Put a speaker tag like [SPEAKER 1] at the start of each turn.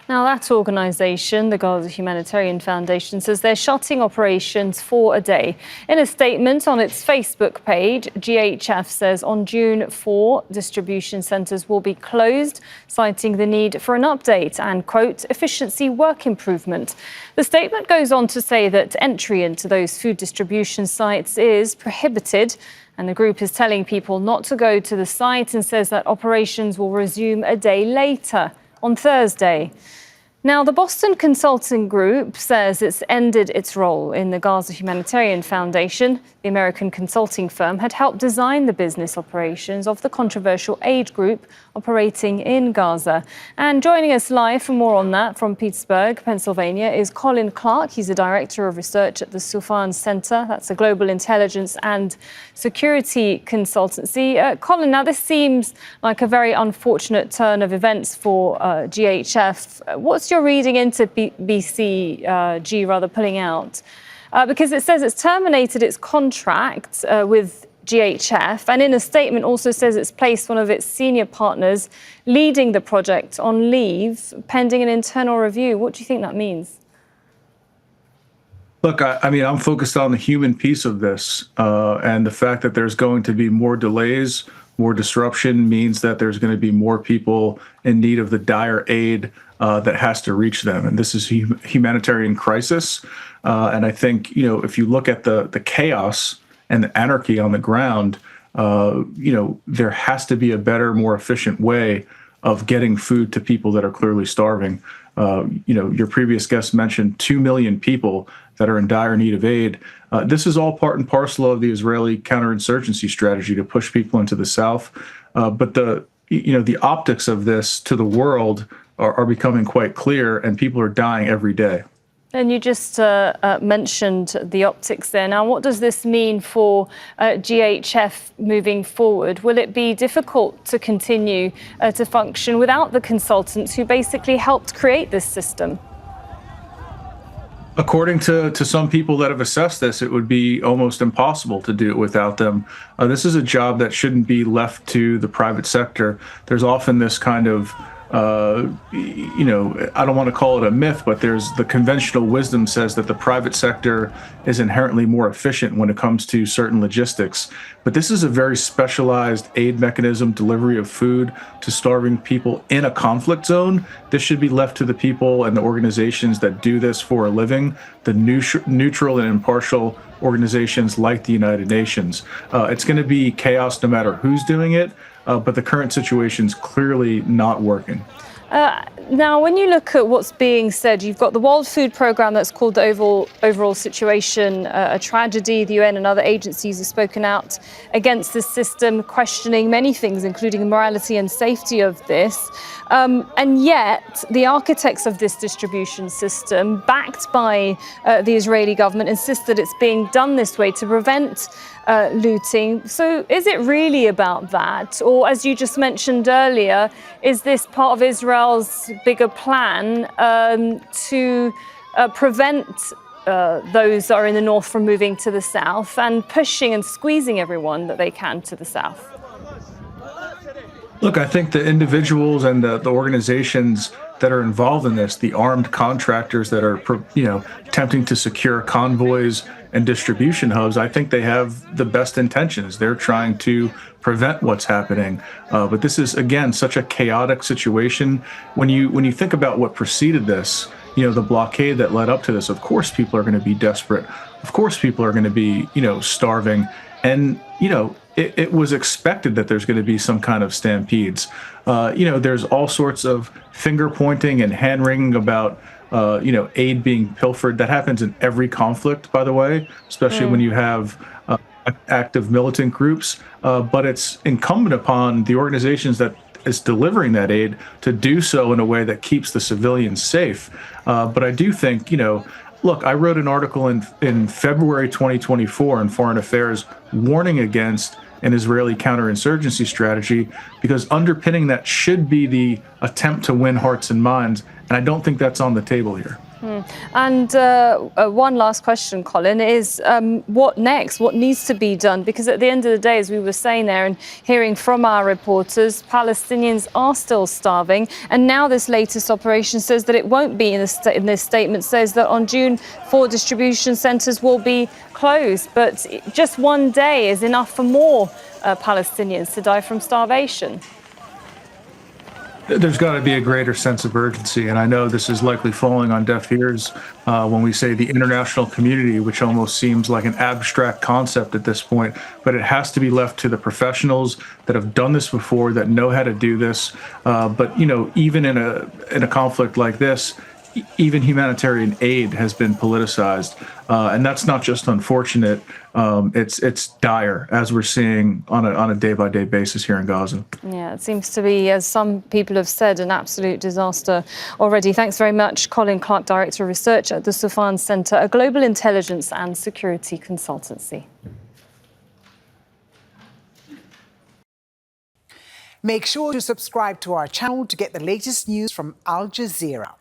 [SPEAKER 1] Now, that organisation, the Gaza Humanitarian Foundation, says they're shutting operations for a day. In a statement on its Facebook page, GHF says on June 4, distribution centres will be closed, citing the need for an update and, quote, efficiency work improvement. The statement goes on to say that entry into those food distribution sites is prohibited, and the group is telling people not to go to the site and says that operations will resume a day later, on Thursday. Now, the Boston Consulting Group says it's ended its role in the Gaza Humanitarian Foundation. The American consulting firm had helped design the business operations of the controversial aid group operating in Gaza. And joining us live for more on that from Pittsburgh, Pennsylvania, is Colin Clarke. He's the Director of Research at the Soufan Center. That's a global intelligence and security consultancy. Colin, now this seems like a very unfortunate turn of events for GHF. What's your reading into BCG pulling out? Because it says it's terminated its contract with GHF, and in a statement also says it's placed one of its senior partners leading the project on leave pending an internal review. What do you think that means?
[SPEAKER 2] Look, I mean, I'm focused on the human piece of this, and the fact that there's going to be more delays, more disruption means that there's going to be more people in need of the dire aid that has to reach them. And this is a humanitarian crisis. And I think, if you look at the chaos and the anarchy on the ground, there has to be a better, more efficient way of getting food to people that are clearly starving. Your previous guest mentioned 2 million people that are in dire need of aid. This is all part and parcel of the Israeli counterinsurgency strategy to push people into the south. But the optics of this to the world are becoming quite clear, and people are dying every day.
[SPEAKER 1] And you just mentioned the optics there. Now, what does this mean for GHF moving forward? Will it be difficult to continue to function without the consultants who basically helped create this system?
[SPEAKER 2] According to some people that have assessed this, it would be almost impossible to do it without them. This is a job that shouldn't be left to the private sector. There's often this kind of I don't want to call it a myth, but there's the conventional wisdom says that the private sector is inherently more efficient when it comes to certain logistics. But this is a very specialized aid mechanism, delivery of food to starving people in a conflict zone. This should be left to the people and the organizations that do this for a living, the neutral and impartial organizations like the United Nations. It's going to be chaos no matter who's doing it. But the current situation is clearly not working.
[SPEAKER 1] Now, when you look at what's being said, you've got the World Food Programme that's called the overall situation a tragedy. The UN and other agencies have spoken out against this system, questioning many things, including the morality and safety of this. And yet, the architects of this distribution system, backed by the Israeli government, insist that it's being done this way to prevent looting. So is it really about that? Or, as you just mentioned earlier, is this part of Israel's bigger plan to prevent those that are in the north from moving to the south and pushing and squeezing everyone that they can to the south?
[SPEAKER 2] Look, I think the individuals and the organizations that are involved in this, the armed contractors that are, attempting to secure convoys and distribution hubs, I think they have the best intentions. They're trying to prevent what's happening. But this is, again, such a chaotic situation. When you think about what preceded this, the blockade that led up to this, of course, people are going to be desperate. Of course, people are going to be, starving. And, it was expected that there's going to be some kind of stampedes. There's all sorts of finger pointing and hand wringing about, aid being pilfered. That happens in every conflict, by the way, especially when you have active militant groups. But it's incumbent upon the organizations that is delivering that aid to do so in a way that keeps the civilians safe. But I do think, look, I wrote an article in February 2024 in Foreign Affairs warning against an Israeli counterinsurgency strategy, because underpinning that should be the attempt to win hearts and minds. And I don't think that's on the table here.
[SPEAKER 1] And one last question, Colin, is what next? What needs to be done? Because at the end of the day, as we were saying there and hearing from our reporters, Palestinians are still starving. And now this latest operation says that it won't be. In this statement says that on June 4, distribution centres will be closed. But just one day is enough for more Palestinians to die from starvation.
[SPEAKER 2] There's got to be a greater sense of urgency, and I know this is likely falling on deaf ears when we say the international community, which almost seems like an abstract concept at this point, but it has to be left to the professionals that have done this before, that know how to do this. But you know, even in a conflict like this, even humanitarian aid has been politicized, and that's not just unfortunate. It's dire, as we're seeing on a day-by-day basis here in Gaza.
[SPEAKER 1] Yeah, it seems to be, as some people have said, an absolute disaster already. Thanks very much, Colin Clarke, Director of Research at the Soufan Centre, a global intelligence and security consultancy.
[SPEAKER 3] Make sure to subscribe to our channel to get the latest news from Al Jazeera.